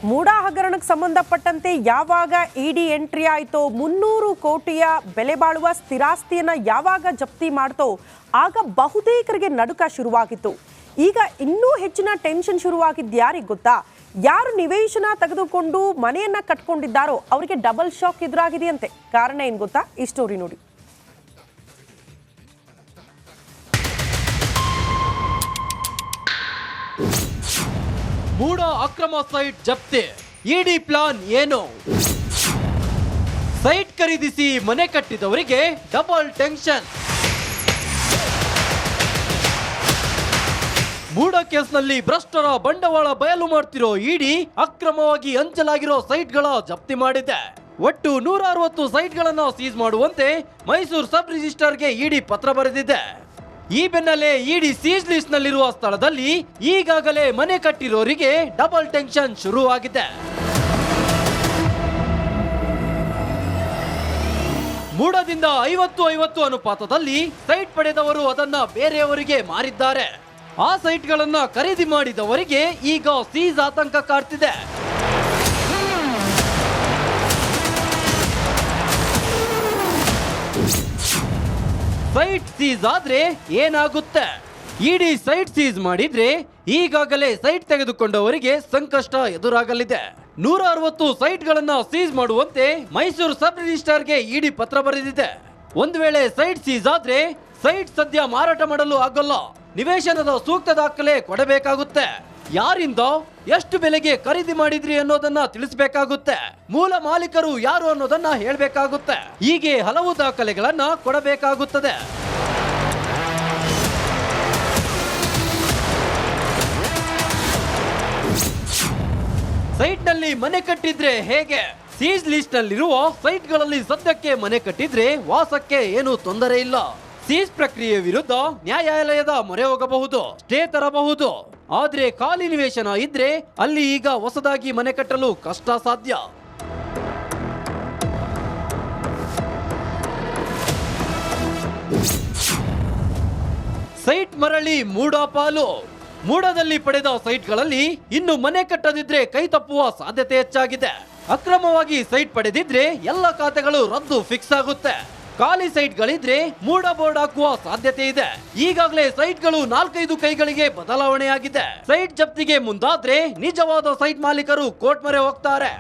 ಮೂಡಾ ಹಗರಣಕ್ಕೆ ಸಂಬಂಧಪಟ್ಟಂತೆ ಯಾವಾಗ ಇಡಿ ಎಂಟ್ರಿ ಆಯಿತೋ 300 ಕೋಟಿಯ ಬೆಲೆ ಬಾಳುವ ಸ್ಥಿರಾಸ್ತಿಯನ್ನು ಯಾವಾಗ ಜಪ್ತಿ ಮಾಡ್ತೋ ಆಗ ಬಹುತೇಕರಿಗೆ ನಡುಕ ಶುರುವಾಗಿತ್ತು. ಈಗ ಇನ್ನೂ ಹೆಚ್ಚಿನ ಟೆನ್ಷನ್ ಶುರುವಾಗಿದ್ದು ಯಾರಿಗೆ ಗೊತ್ತಾ? ಯಾರು ನಿವೇಶನ ತೆಗೆದುಕೊಂಡು ಮನೆಯನ್ನ ಕಟ್ಕೊಂಡಿದ್ದಾರೋ ಅವರಿಗೆ ಡಬಲ್ ಶಾಕ್ ಎದುರಾಗಿದೆಯಂತೆ. ಕಾರಣ ಏನು ಗೊತ್ತಾ? ಈ ಸ್ಟೋರಿ ನೋಡಿ. ಮೂಡಾ ಅಕ್ರಮ ಸೈಟ್ ಜಪ್ತಿ, ಇಡಿ ಪ್ಲಾನ್ ಏನು? ಸೈಟ್ ಖರೀದಿಸಿ ಮನೆ ಕಟ್ಟಿದವರಿಗೆ ಡಬಲ್ ಟೆನ್ಷನ್. ಮೂಡಾ ಕೇಸ್ನಲ್ಲಿ ಭ್ರಷ್ಟರ ಬಂಡವಾಳ ಬಯಲು ಮಾಡ್ತಿರೋ ಇಡಿ ಅಕ್ರಮವಾಗಿ ಹಂಚಲಾಗಿರೋ ಸೈಟ್ಗಳ ಜಪ್ತಿ ಮಾಡಿದೆ. ಒಟ್ಟು 160 ಸೈಟ್ಗಳನ್ನ ಸೀಸ್ ಮಾಡುವಂತೆ ಮೈಸೂರು ಸಬ್ ರಿಜಿಸ್ಟರ್ಗೆ ಇಡಿ ಪತ್ರ ಬರೆದಿದೆ. ಈ ಬೆನ್ನಲ್ಲೇ ಇಡಿ ಸೀಸ್ ಲಿಸ್ಟ್ ನಲ್ಲಿರುವ ಸ್ಥಳದಲ್ಲಿ ಈಗಾಗಲೇ ಮನೆ ಕಟ್ಟಿರೋರಿಗೆ ಡಬಲ್ ಟೆನ್ಷನ್ ಶುರುವಾಗಿದೆ. ಮೂಡಾದಿಂದ 50-50 ಅನುಪಾತದಲ್ಲಿ ಸೈಟ್ ಪಡೆದವರು ಅದನ್ನ ಬೇರೆಯವರಿಗೆ ಮಾರಿದ್ದಾರೆ. ಆ ಸೈಟ್ಗಳನ್ನ ಖರೀದಿ ಮಾಡಿದವರಿಗೆ ಈಗ ಸೀಸ್ ಆತಂಕ ಕಾಡ್ತಿದೆ. ಸೈಟ್ ಸೀಸ್ ಆದ್ರೆ ಏನಾಗುತ್ತೆ? ಇಡಿ ಸೈಟ್ ಸೀಸ್ ಮಾಡಿದ್ರೆ ಈಗಾಗಲೇ ಸೈಟ್ ತೆಗೆದುಕೊಂಡವರಿಗೆ ಸಂಕಷ್ಟ ಎದುರಾಗಲಿದೆ. 160 ಸೈಟ್ಗಳನ್ನ ಸೀಸ್ ಮಾಡುವಂತೆ ಮೈಸೂರು ಸಬ್ ರಿಜಿಸ್ಟರ್ಗೆ ಇಡಿ ಪತ್ರ ಬರೆದಿದೆ. ಒಂದು ವೇಳೆ ಸೈಟ್ ಸೀಸ್ ಆದ್ರೆ ಸೈಟ್ ಸದ್ಯ ಮಾರಾಟ ಮಾಡಲು ಆಗೋಲ್ಲ. ನಿವೇಶನದ ಸೂಕ್ತ ದಾಖಲೆ ಕೊಡಬೇಕಾಗುತ್ತೆ. ಯಾರಿಂದ ಎಷ್ಟು ಬೆಲೆಗೆ ಖರೀದಿ ಮಾಡಿದ್ರಿ ಅನ್ನೋದನ್ನ ತಿಳಿಸಬೇಕಾಗುತ್ತೆ. ಮೂಲ ಮಾಲೀಕರು ಯಾರು ಅನ್ನೋದನ್ನ ಹೇಳಬೇಕಾಗುತ್ತೆ. ಹೀಗೆ ಹಲವು ದಾಖಲೆಗಳನ್ನ ಕೊಡಬೇಕಾಗುತ್ತದೆ. ಸೈಟ್ ನಲ್ಲಿ ಮನೆ ಕಟ್ಟಿದ್ರೆ ಹೇಗೆ? ಸೀಸ್ ಲಿಸ್ಟ್ ನಲ್ಲಿರುವ ಸೈಟ್ಗಳಲ್ಲಿ ಸದ್ಯಕ್ಕೆ ಮನೆ ಕಟ್ಟಿದ್ರೆ ವಾಸಕ್ಕೆ ಏನು ತೊಂದರೆ ಇಲ್ಲ. ಸೀಸ್ ಪ್ರಕ್ರಿಯೆ ವಿರುದ್ಧ ನ್ಯಾಯಾಲಯದ ಮೊರೆ ಹೋಗಬಹುದು, ಸ್ಟೇ ತರಬಹುದು. ಆದ್ರೆ ಖಾಲಿ ನಿವೇಶನ ಇದ್ರೆ ಅಲ್ಲಿ ಈಗ ಹೊಸದಾಗಿ ಮನೆ ಕಟ್ಟಲು ಕಷ್ಟ ಸಾಧ್ಯ. ಸೈಟ್ ಮರಳಿ ಮೂಡಾ ಪಾಲು. ಮೂಡಾದಲ್ಲಿ ಪಡೆದ ಸೈಟ್ಗಳಲ್ಲಿ ಇನ್ನು ಮನೆ ಕಟ್ಟದಿದ್ರೆ ಕೈ ತಪ್ಪುವ ಸಾಧ್ಯತೆ ಹೆಚ್ಚಾಗಿದೆ. ಅಕ್ರಮವಾಗಿ ಸೈಟ್ ಪಡೆದಿದ್ರೆ ಎಲ್ಲ ಖಾತೆಗಳು ರದ್ದು ಫಿಕ್ಸ್ ಆಗುತ್ತೆ. ಖಾಲಿ ಸೈಟ್ಗಳಿದ್ರೆ ಮೂಡಾ ಬೋರ್ಡ್ ಹಾಕುವ ಸಾಧ್ಯತೆ ಇದೆ. ಈಗಾಗಲೇ ಸೈಟ್ಗಳು 4-5 ಕೈಗಳಿಗೆ ಬದಲಾವಣೆಯಾಗಿದೆ. ಸೈಟ್ ಜಪ್ತಿಗೆ ಮುಂದಾದ್ರೆ ನಿಜವಾದ ಸೈಟ್ ಮಾಲೀಕರು ಕೋರ್ಟ್ ಮೊರೆ ಹೋಗ್ತಾರೆ.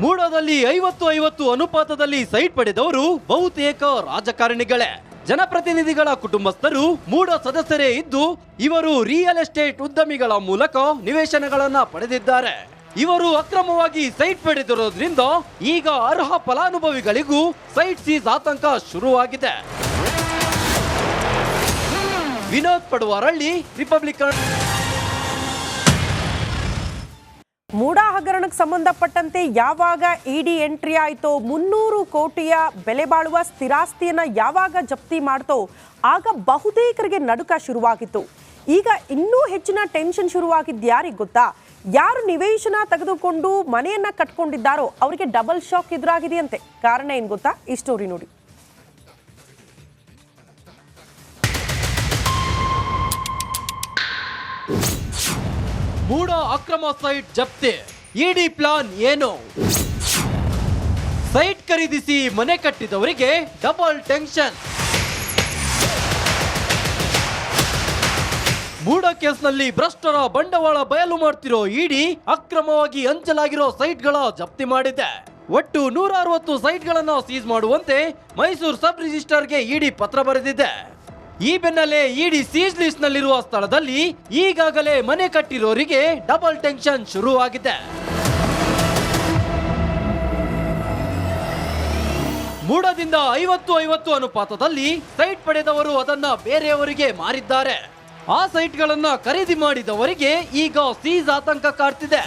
ಮೂಡಾದಲ್ಲಿ 50-50 ಅನುಪಾತದಲ್ಲಿ ಸೈಟ್ ಪಡೆದವರು ಬಹುತೇಕ ರಾಜಕಾರಣಿಗಳೇ. ಜನಪ್ರತಿನಿಧಿಗಳ ಕುಟುಂಬಸ್ಥರು ಮೂಡಾ ಸದಸ್ಯರೇ ಇದ್ದು ಇವರು ರಿಯಲ್ ಎಸ್ಟೇಟ್ ಉದ್ಯಮಿಗಳ ಮೂಲಕ ನಿವೇಶನಗಳನ್ನ ಪಡೆದಿದ್ದಾರೆ. ಇವರು ಅಕ್ರಮವಾಗಿ ಸೈಟ್ ಪಡೆದಿರೋದ್ರಿಂದ ಈಗ ಅರ್ಹ ಫಲಾನುಭವಿಗಳಿಗೂ ಸೈಟ್ ಸೀಸ್ ಆತಂಕ ಶುರುವಾಗಿದೆ. ವಿನೋದ್ ಪಡುವಾರಳ್ಳಿ, ರಿಪಬ್ಲಿಕನ್. ಮೂಡಾ ಹಗರಣಕ್ಕೆ ಸಂಬಂಧಪಟ್ಟಂತೆ ಯಾವಾಗ ಇಡಿ ಎಂಟ್ರಿ ಆಯಿತೋ 300 ಕೋಟಿಯ ಬೆಲೆ ಬಾಳುವ ಸ್ಥಿರಾಸ್ತಿಯನ್ನು ಯಾವಾಗ ಜಪ್ತಿ ಮಾಡ್ತೋ ಆಗ ಬಹುತೇಕರಿಗೆ ನಡುಕ ಶುರುವಾಗಿತ್ತು. ಈಗ ಇನ್ನೂ ಹೆಚ್ಚಿನ ಟೆನ್ಷನ್ ಶುರುವಾಗಿದ್ದು ಯಾರಿಗೆ ಗೊತ್ತಾ? ಯಾರು ನಿವೇಶನ ತೆಗೆದುಕೊಂಡು ಮನೆಯನ್ನ ಕಟ್ಕೊಂಡಿದ್ದಾರೋ ಅವರಿಗೆ ಡಬಲ್ ಶಾಕ್ ಎದುರಾಗಿದೆಯಂತೆ. ಕಾರಣ ಏನು ಗೊತ್ತಾ? ಈ ಸ್ಟೋರಿ ನೋಡಿ. ಮೂಡಾ ಅಕ್ರಮ ಸೈಟ್ ಜಪ್ತಿ, ಇಡಿ ಪ್ಲಾನ್ ಏನು? ಸೈಟ್ ಖರೀದಿಸಿ ಮನೆ ಕಟ್ಟಿದವರಿಗೆ ಡಬಲ್ ಟೆನ್ಷನ್. ಮೂಡಾ ಕೇಸ್ನಲ್ಲಿ ಭ್ರಷ್ಟರ ಬಂಡವಾಳ ಬಯಲು ಮಾಡ್ತಿರೋ ಇಡಿ ಅಕ್ರಮವಾಗಿ ಹಂಚಲಾಗಿರೋ ಸೈಟ್ಗಳ ಜಪ್ತಿ ಮಾಡಿದೆ. ಒಟ್ಟು 160 ಸೈಟ್ಗಳನ್ನ ಸೀಸ್ ಮಾಡುವಂತೆ ಮೈಸೂರು ಸಬ್ ರಿಜಿಸ್ಟರ್ಗೆ ಇಡಿ ಪತ್ರ ಬರೆದಿದೆ. ಈ ಬೆನ್ನಲ್ಲೇ ಇಡಿ ಸೀಸ್ ಲಿಸ್ಟ್ ನಲ್ಲಿರುವ ಸ್ಥಳದಲ್ಲಿ ಈಗಾಗಲೇ ಮನೆ ಕಟ್ಟಿರೋರಿಗೆ ಡಬಲ್ ಟೆನ್ಷನ್ ಶುರುವಾಗಿದೆ. ಮೂಡಾದಿಂದ 50-50 ಅನುಪಾತದಲ್ಲಿ ಸೈಟ್ ಪಡೆದವರು ಅದನ್ನ ಬೇರೆಯವರಿಗೆ ಮಾರಿದ್ದಾರೆ. ಆ ಸೈಟ್ಗಳನ್ನ ಖರೀದಿ ಮಾಡಿದವರಿಗೆ ಈಗ ಸೀಸ್ ಆತಂಕ ಕಾಡ್ತಿದೆ.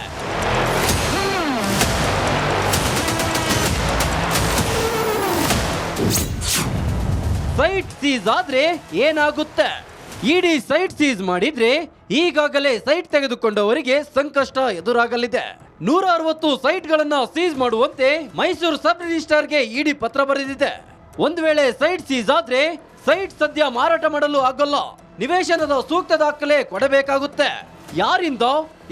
ಸೈಟ್ ಸೀಸ್ ಆದ್ರೆ ಏನಾಗುತ್ತೆ? ಇಡಿ ಸೈಟ್ ಸೀಸ್ ಮಾಡಿದ್ರೆ ಈಗಾಗಲೇ ಸೈಟ್ ತೆಗೆದುಕೊಂಡವರಿಗೆ ಸಂಕಷ್ಟ ಎದುರಾಗಲಿದೆ. 160 ಸೈಟ್ಗಳನ್ನ ಸೀಸ್ ಮಾಡುವಂತೆ ಮೈಸೂರು ಸಬ್ ರಿಜಿಸ್ಟರ್ಗೆ ಇಡಿ ಪತ್ರ ಬರೆದಿದೆ. ಒಂದು ವೇಳೆ ಸೈಟ್ ಸೀಸ್ ಆದ್ರೆ ಸೈಟ್ ಸದ್ಯ ಮಾರಾಟ ಮಾಡಲು ಆಗೋಲ್ಲ. ನಿವೇಶನದ ಸೂಕ್ತ ದಾಖಲೆ ಕೊಡಬೇಕಾಗುತ್ತೆ. ಯಾರಿಂದ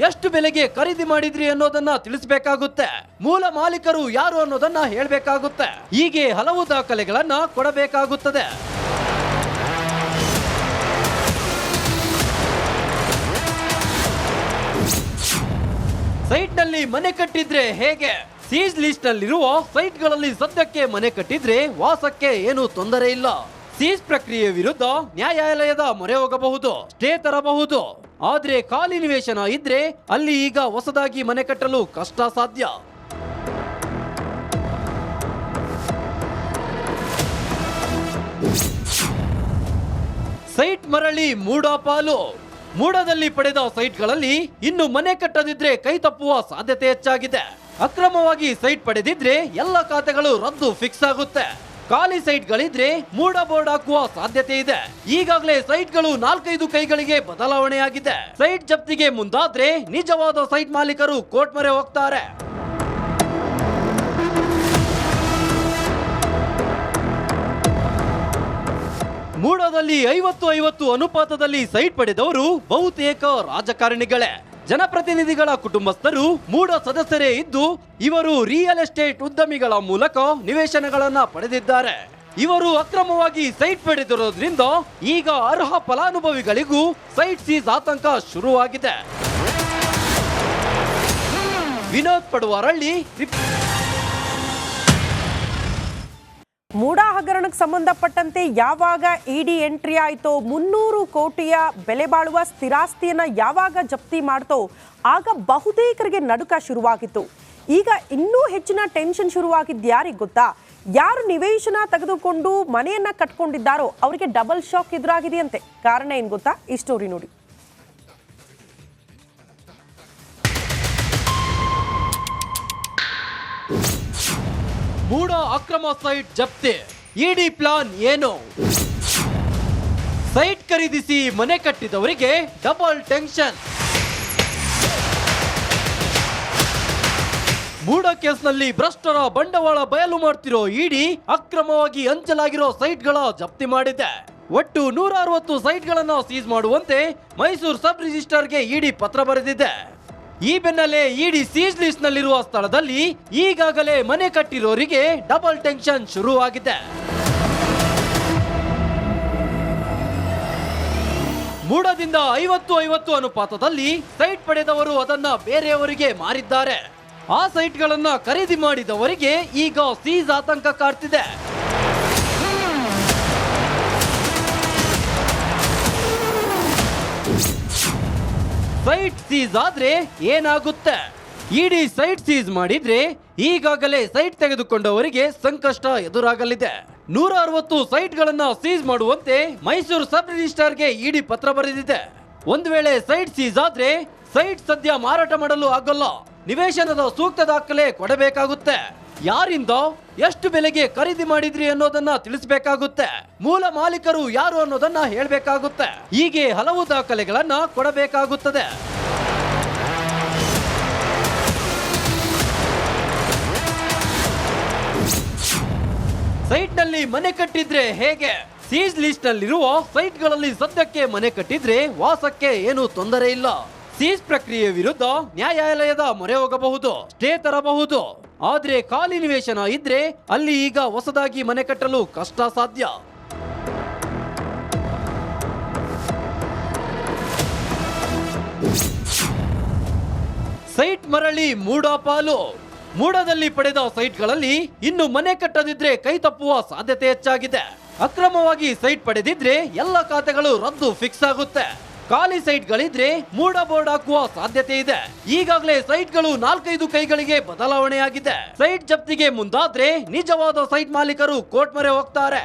ಎಷ್ಟು ಬೆಲೆಗೆ ಖರೀದಿ ಮಾಡಿದ್ರಿ ಅನ್ನೋದನ್ನ ತಿಳಿಸಬೇಕಾಗುತ್ತೆ. ಮೂಲ ಮಾಲೀಕರು ಯಾರು ಅನ್ನೋದನ್ನ ಹೇಳಬೇಕಾಗುತ್ತೆ. ಹೀಗೆ ಹಲವು ದಾಖಲೆಗಳನ್ನ ಕೊಡಬೇಕಾಗುತ್ತದೆ. ಸೈಟ್ ನಲ್ಲಿ ಮನೆ ಕಟ್ಟಿದ್ರೆ ಹೇಗೆ? ಸೀಸ್ ಲಿಸ್ಟ್ ನಲ್ಲಿರುವ ಸೈಟ್ಗಳಲ್ಲಿ ಸದ್ಯಕ್ಕೆ ಮನೆ ಕಟ್ಟಿದ್ರೆ ವಾಸಕ್ಕೆ ಏನು ತೊಂದರೆ ಇಲ್ಲ. ಸೀಸ್ ಪ್ರಕ್ರಿಯೆ ವಿರುದ್ಧ ನ್ಯಾಯಾಲಯದ ಮೊರೆ ಹೋಗಬಹುದು, ಸ್ಟೇ ತರಬಹುದು. ಆದ್ರೆ ಖಾಲಿ ನಿವೇಶನ ಇದ್ರೆ ಅಲ್ಲಿ ಈಗ ಹೊಸದಾಗಿ ಮನೆ ಕಟ್ಟಲು ಕಷ್ಟ ಸಾಧ್ಯ. ಸೈಟ್ ಮರಳಿ ಮೂಡ ಪಾಲು. ಮೂಡದಲ್ಲಿ ಪಡೆದ ಸೈಟ್ಗಳಲ್ಲಿ ಇನ್ನು ಮನೆ ಕಟ್ಟದಿದ್ರೆ ಕೈ ತಪ್ಪುವ ಸಾಧ್ಯತೆ ಹೆಚ್ಚಾಗಿದೆ. ಅಕ್ರಮವಾಗಿ ಸೈಟ್ ಪಡೆದಿದ್ರೆ ಎಲ್ಲ ಖಾತೆಗಳು ರದ್ದು ಫಿಕ್ಸ್ ಆಗುತ್ತೆ. ಖಾಲಿ ಸೈಟ್ಗಳಿದ್ರೆ ಮೂಡ ಬೋರ್ಡ್ ಹಾಕುವ ಸಾಧ್ಯತೆ ಇದೆ. ಈಗಾಗಲೇ ಸೈಟ್ಗಳು 4-5 ಕೈಗಳಿಗೆ ಬದಲಾವಣೆಯಾಗಿದೆ. ಸೈಟ್ ಜಪ್ತಿಗೆ ಮುಂದಾದ್ರೆ ನಿಜವಾದ ಸೈಟ್ ಮಾಲೀಕರು ಕೋರ್ಟ್ ಮೊರೆ ಹೋಗ್ತಾರೆ. ಮೂಡದಲ್ಲಿ 50-50 ಅನುಪಾತದಲ್ಲಿ ಸೈಟ್ ಪಡೆದವರು ಬಹುತೇಕ ರಾಜಕಾರಣಿಗಳೇ. ಜನಪ್ರತಿನಿಧಿಗಳ ಕುಟುಂಬಸ್ಥರು ಮೂಡ ಸದಸ್ಯರೇ ಇದ್ದು ಇವರು ರಿಯಲ್ ಎಸ್ಟೇಟ್ ಉದ್ಯಮಿಗಳ ಮೂಲಕ ನಿವೇಶನಗಳನ್ನ ಪಡೆದಿದ್ದಾರೆ. ಇವರು ಅಕ್ರಮವಾಗಿ ಸೈಟ್ ಪಡೆದಿರೋದ್ರಿಂದ ಈಗ ಅರ್ಹ ಫಲಾನುಭವಿಗಳಿಗೂ ಸೈಟ್ ಸೀಸ್ ಆತಂಕ ಶುರುವಾಗಿದೆ. ವಿನೋದ್ ಪಡುವಾರಳ್ಳಿ. ಮೂಡಾ ಹಗರಣಕ್ಕೆ ಸಂಬಂಧಪಟ್ಟಂತೆ ಯಾವಾಗ ಇಡಿ ಎಂಟ್ರಿ ಆಯಿತೋ 300 ಕೋಟಿಯ ಬೆಲೆ ಬಾಳುವ ಸ್ಥಿರಾಸ್ತಿಯನ್ನ ಯಾವಾಗ ಜಪ್ತಿ ಮಾಡ್ತೋ ಆಗ ಬಹುತೇಕರಿಗೆ ನಡುಕ ಶುರುವಾಗಿತ್ತು. ಈಗ ಇನ್ನೂ ಹೆಚ್ಚಿನ ಟೆನ್ಷನ್ ಶುರುವಾಗಿದ್ದು ಯಾರಿಗೆ ಗೊತ್ತಾ? ಯಾರು ನಿವೇಶನ ತೆಗೆದುಕೊಂಡು ಮನೆಯನ್ನ ಕಟ್ಕೊಂಡಿದ್ದಾರೋ ಅವರಿಗೆ ಡಬಲ್ ಶಾಕ್ ಎದುರಾಗಿದೆಯಂತೆ. ಕಾರಣ ಏನು ಗೊತ್ತಾ? ಈ ಸ್ಟೋರಿ ನೋಡಿ. ಮೂಡ ಅಕ್ರಮ ಸೈಟ್ ಜಪ್ತಿ, ಇಡಿ ಪ್ಲಾನ್ ಏನು? ಸೈಟ್ ಖರೀದಿಸಿ ಮನೆ ಕಟ್ಟಿದವರಿಗೆ ಡಬಲ್ ಟೆನ್ಷನ್. ಮೂಡ ಕೇಸ್ನಲ್ಲಿ ಭ್ರಷ್ಟರ ಬಂಡವಾಳ ಬಯಲು ಮಾಡ್ತಿರೋ ಇಡಿ ಅಕ್ರಮವಾಗಿ ಹಂಚಲಾಗಿರೋ ಸೈಟ್ಗಳ ಜಪ್ತಿ ಮಾಡಿದೆ. ಒಟ್ಟು 160 ಸೈಟ್ಗಳನ್ನ ಸೀಸ್ ಮಾಡುವಂತೆ ಮೈಸೂರು ಸಬ್ ರಿಜಿಸ್ಟರ್ಗೆ ಇಡಿ ಪತ್ರ ಬರೆದಿದೆ. ಈ ಬೆನ್ನಲ್ಲೇ ಇಡಿ ಸೀಸ್ ಲಿಸ್ಟ್ ನಲ್ಲಿರುವ ಸ್ಥಳದಲ್ಲಿ ಈಗಾಗಲೇ ಮನೆ ಕಟ್ಟಿರೋರಿಗೆ ಡಬಲ್ ಟೆನ್ಷನ್ ಶುರುವಾಗಿದೆ. ಮೂಡದಿಂದ 50-50 ಅನುಪಾತದಲ್ಲಿ ಸೈಟ್ ಪಡೆದವರು ಅದನ್ನ ಬೇರೆಯವರಿಗೆ ಮಾರಿದ್ದಾರೆ. ಆ ಸೈಟ್ಗಳನ್ನ ಖರೀದಿ ಮಾಡಿದವರಿಗೆ ಈಗ ಸೀಸ್ ಆತಂಕ ಕಾಡ್ತಿದೆ. ಸೈಟ್ ಸೀಸ್ ಆದ್ರೆ ಏನಾಗುತ್ತೆ? ಇಡಿ ಸೈಟ್ ಸೀಸ್ ಮಾಡಿದ್ರೆ ಈಗಾಗಲೇ ಸೈಟ್ ತೆಗೆದುಕೊಂಡವರಿಗೆ ಸಂಕಷ್ಟ ಎದುರಾಗಲಿದೆ. 160 ಸೈಟ್ಗಳನ್ನ ಸೀಸ್ ಮಾಡುವಂತೆ ಮೈಸೂರು ಸಬ್ ರಿಜಿಸ್ಟರ್ಗೆ ಇಡಿ ಪತ್ರ ಬರೆದಿದೆ. ಒಂದು ವೇಳೆ ಸೈಟ್ ಸೀಸ್ ಆದ್ರೆ ಸೈಟ್ ಸದ್ಯ ಮಾರಾಟ ಮಾಡಲು ಆಗೋಲ್ಲ. ನಿವೇಶನದ ಸೂಕ್ತ ದಾಖಲೆ ಕೊಡಬೇಕಾಗುತ್ತೆ. ಯಾರಿಂದ ಎಷ್ಟು ಬೆಲೆಗೆ ಖರೀದಿ ಮಾಡಿದ್ರಿ ಅನ್ನೋದನ್ನ ತಿಳಿಸಬೇಕಾಗುತ್ತೆ. ಮೂಲ ಮಾಲೀಕರು ಯಾರು ಅನ್ನೋದನ್ನ ಹೇಳಬೇಕಾಗುತ್ತೆ. ಹೀಗೆ ಹಲವು ದಾಖಲೆಗಳನ್ನ ಕೊಡಬೇಕಾಗುತ್ತದೆ. ಸೈಟ್ ನಲ್ಲಿ ಮನೆ ಕಟ್ಟಿದ್ರೆ ಹೇಗೆ? ಸೀಸ್ ಲಿಸ್ಟ್ ನಲ್ಲಿರುವ ಸೈಟ್ಗಳಲ್ಲಿ ಸದ್ಯಕ್ಕೆ ಮನೆ ಕಟ್ಟಿದ್ರೆ ವಾಸಕ್ಕೆ ಏನು ತೊಂದರೆ ಇಲ್ಲ. ಸೀಸ್ ಪ್ರಕ್ರಿಯೆ ವಿರುದ್ಧ ನ್ಯಾಯಾಲಯದ ಮೊರೆ ಹೋಗಬಹುದು, ಸ್ಟೇ ತರಬಹುದು. ಆದ್ರೆ ಖಾಲಿ ನಿವೇಶನ ಇದ್ರೆ ಅಲ್ಲಿ ಈಗ ಹೊಸದಾಗಿ ಮನೆ ಕಟ್ಟಲು ಕಷ್ಟ ಸಾಧ್ಯ. ಸೈಟ್ ಮರಳಿ ಮೂಡ ಪಾಲು. ಮೂಡದಲ್ಲಿ ಪಡೆದ ಸೈಟ್ಗಳಲ್ಲಿ ಇನ್ನು ಮನೆ ಕಟ್ಟದಿದ್ರೆ ಕೈ ತಪ್ಪುವ ಸಾಧ್ಯತೆ ಹೆಚ್ಚಾಗಿದೆ. ಅಕ್ರಮವಾಗಿ ಸೈಟ್ ಪಡೆದಿದ್ರೆ ಎಲ್ಲ ಖಾತೆಗಳು ರದ್ದು ಫಿಕ್ಸ್ ಆಗುತ್ತೆ. ಖಾಲಿ ಸೈಟ್ಗಳಿದ್ರೆ ಮೂಡ ಬೋರ್ಡ್ ಹಾಕುವ ಸಾಧ್ಯತೆ ಇದೆ. ಈಗಾಗಲೇ ಸೈಟ್ಗಳು 4-5 ಕೈಗಳಿಗೆ ಬದಲಾವಣೆಯಾಗಿದೆ. ಸೈಟ್ ಜಪ್ತಿಗೆ ಮುಂದಾದ್ರೆ ನಿಜವಾದ ಸೈಟ್ ಮಾಲೀಕರು ಕೋರ್ಟ್ ಮೊರೆ ಹೋಗ್ತಾರೆ.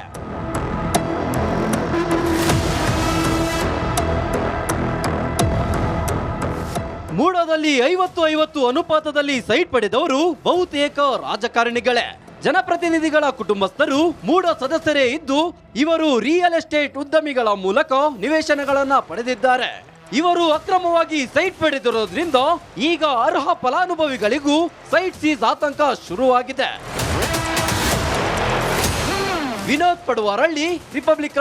ಮೂಡದಲ್ಲಿ 50-50 ಅನುಪಾತದಲ್ಲಿ ಸೈಟ್ ಪಡೆದವರು ಬಹುತೇಕ ರಾಜಕಾರಣಿಗಳೇ. ಜನಪ್ರತಿನಿಧಿಗಳ ಕುಟುಂಬಸ್ಥರು ಮೂಡ ಸದಸ್ಯರೇ ಇದ್ದು ಇವರು ರಿಯಲ್ ಎಸ್ಟೇಟ್ ಉದ್ಯಮಿಗಳ ಮೂಲಕ ನಿವೇಶನಗಳನ್ನ ಪಡೆದಿದ್ದಾರೆ. ಇವರು ಅಕ್ರಮವಾಗಿ ಸೈಟ್ ಪಡೆದಿರೋದ್ರಿಂದ ಈಗ ಅರ್ಹ ಫಲಾನುಭವಿಗಳಿಗೂ ಸೈಟ್ ಸೀಸ್ ಆತಂಕ ಶುರುವಾಗಿದೆ. ವಿನೋದ್ ಪಡುವಾರಳ್ಳಿ, ರಿಪಬ್ಲಿಕ್